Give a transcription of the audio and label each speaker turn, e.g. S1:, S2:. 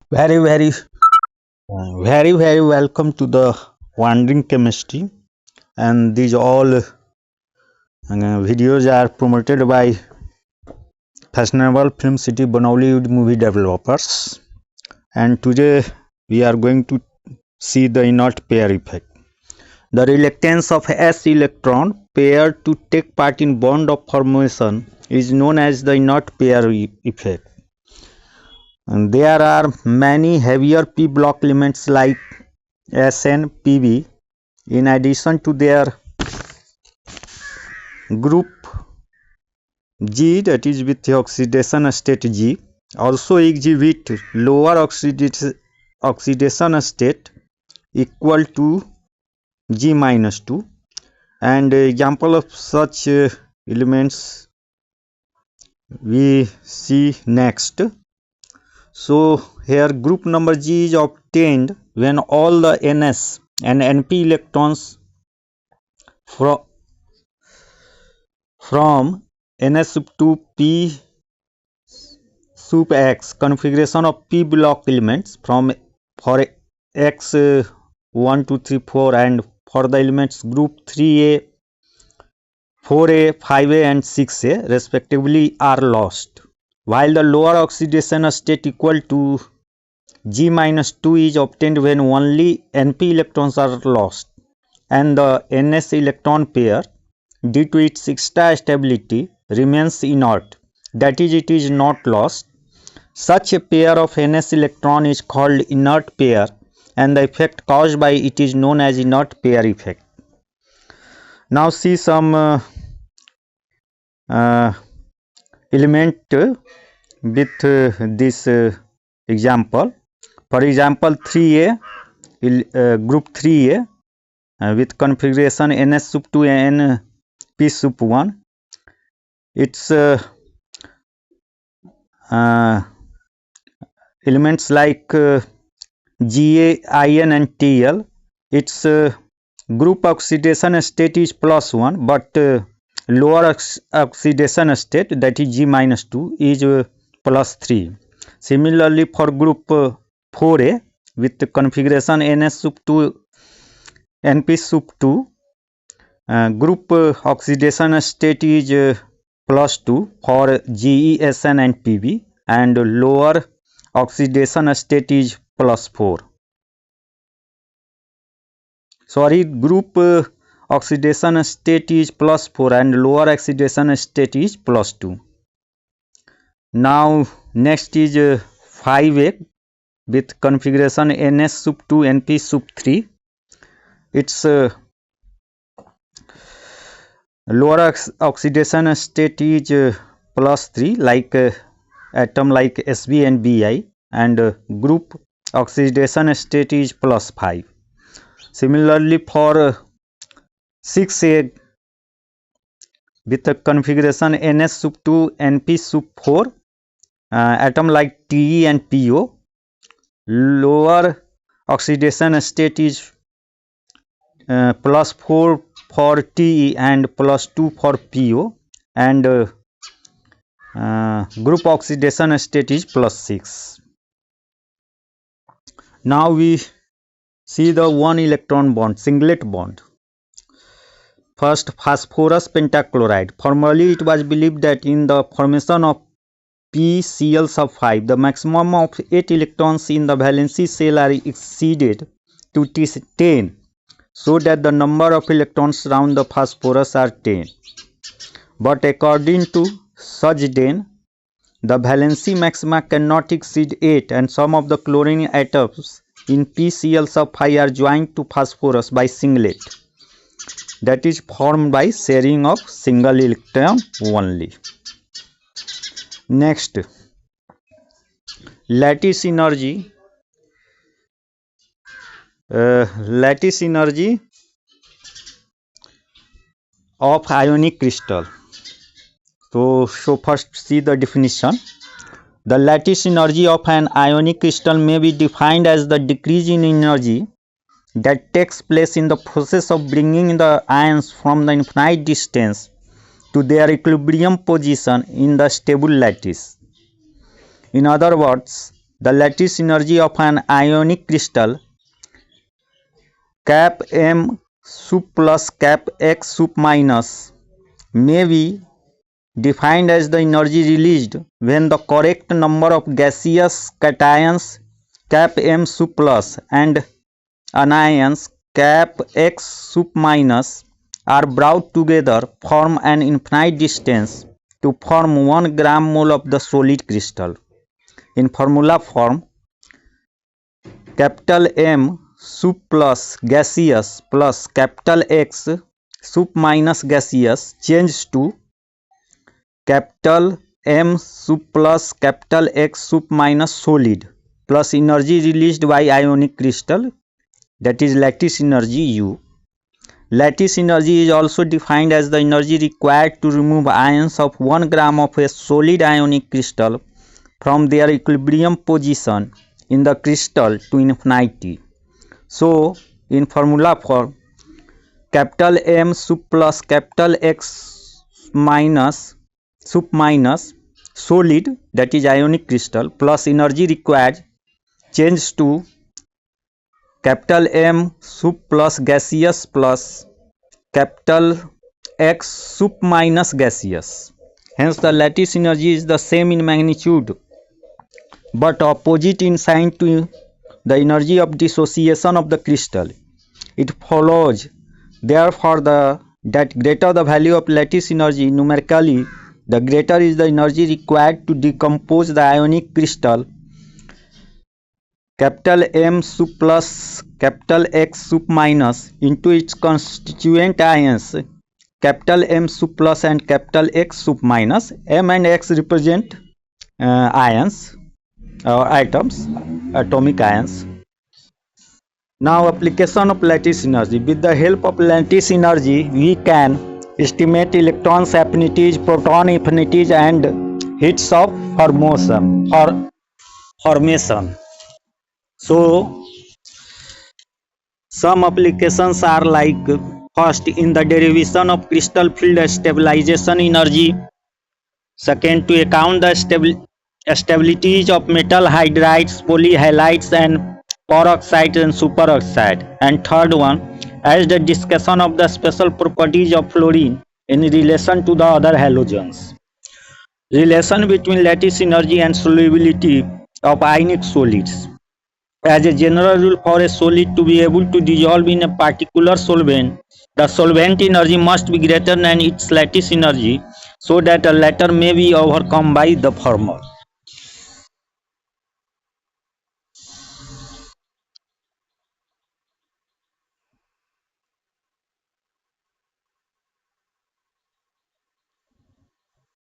S1: Very welcome to the Wandering Chemistry. And these all videos are promoted by fashionable filmCity banauliwood movie developers. And today we are going to see the inert pair effect. The reluctance of s electron pair to take part in bond of formation is known as the inert pair effect. And there are many heavier p block elements like Sn, Pb. In addition to their group G, that is with the oxidation state G, also exhibit lower oxidation state equal to G minus 2, and example of such elements we see next. So here group number G is obtained when all the Ns and Np electrons from Ns sub 2 P sub X configuration of P block elements for X 1, 2, 3, 4 and for the elements group 3A, 4A, 5A and 6A respectively are lost, while the lower oxidation state equal to G minus 2 is obtained when only Np electrons are lost and the Ns electron pair, due to its extra stability, remains inert, that is, it is not lost. Such a pair of Ns electron is called inert pair, and the effect caused by it is known as inert pair effect. Now see some element with this example. For example, 3A, group 3A with configuration Ns sub 2 and P sub 1. Its elements like Ga, In and Tl. Its group oxidation state is +1, but lower oxidation state, that is G minus 2, is +3. Similarly, for group 4A with the configuration Ns sub 2 Np sub 2, group oxidation state is +2 for Ge, Sn and Pb, and lower oxidation state is +4. Group oxidation state is +4 and lower oxidation state is +2. Now next is 5A with configuration Ns sub 2 Np sub 3. Its lower oxidation state is +3, like atom like Sb and Bi, and group oxidation state is +5. Similarly, for 6A with the configuration Ns sub 2 Np sub 4, atom like Te and Po, lower oxidation state is +4 for Te and +2 for Po, and group oxidation state is +6. Now we see the one electron bond, singlet bond. First, phosphorus pentachloride. Formerly it was believed that in the formation of PCl sub 5, the maximum of 8 electrons in the valency shell are exceeded to 10, so that the number of electrons around the phosphorus are 10. But according to Sugden, the valency maxima cannot exceed 8, and some of the chlorine atoms in PCl sub 5 are joined to phosphorus by singlet, that is formed by sharing of single electron only. Next, lattice energy. Lattice energy of ionic crystal. So first see the definition. The lattice energy of an ionic crystal may be defined as the decrease in energy that takes place in the process of bringing the ions from the infinite distance to their equilibrium position in the stable lattice. In other words, the lattice energy of an ionic crystal cap m sup plus cap x sup minus may be defined as the energy released when the correct number of gaseous cations cap m sup plus and anions cap x sup minus are brought together form an infinite distance to form 1 gram mole of the solid crystal. In formula form, capital M sup plus gaseous plus capital X sup minus gaseous changed to capital M sup plus capital X sup minus solid plus energy released by ionic crystal, that is lattice energy U. Lattice energy is also defined as the energy required to remove ions of 1 gram of a solid ionic crystal from their equilibrium position in the crystal to infinity. So, in formula form, capital M sup plus capital X minus sup minus solid, that is ionic crystal, plus energy required changes to capital M sup plus gaseous plus capital X sup minus gaseous. Hence the lattice energy is the same in magnitude but opposite in sign to the energy of dissociation of the crystal. It follows therefore that greater the value of lattice energy numerically, the greater is the energy required to decompose the ionic crystal capital M sup plus capital X sup minus into its constituent ions capital M sup plus and capital X sup minus. M and X represent ions or atoms, atomic ions. Now application of lattice energy. With the help of lattice energy, we can estimate electrons affinities, proton affinities and heats of formation. So some applications are like first in the derivation of crystal field stabilization energy, second to account the stabilities of metal hydrides, polyhalides and peroxide and superoxide, and third one as the discussion of the special properties of fluorine in relation to the other halogens. Relation between lattice energy and solubility of ionic solids. As a general rule, for a solid to be able to dissolve in a particular solvent, the solvent energy must be greater than its lattice energy so that the latter may be overcome by the former.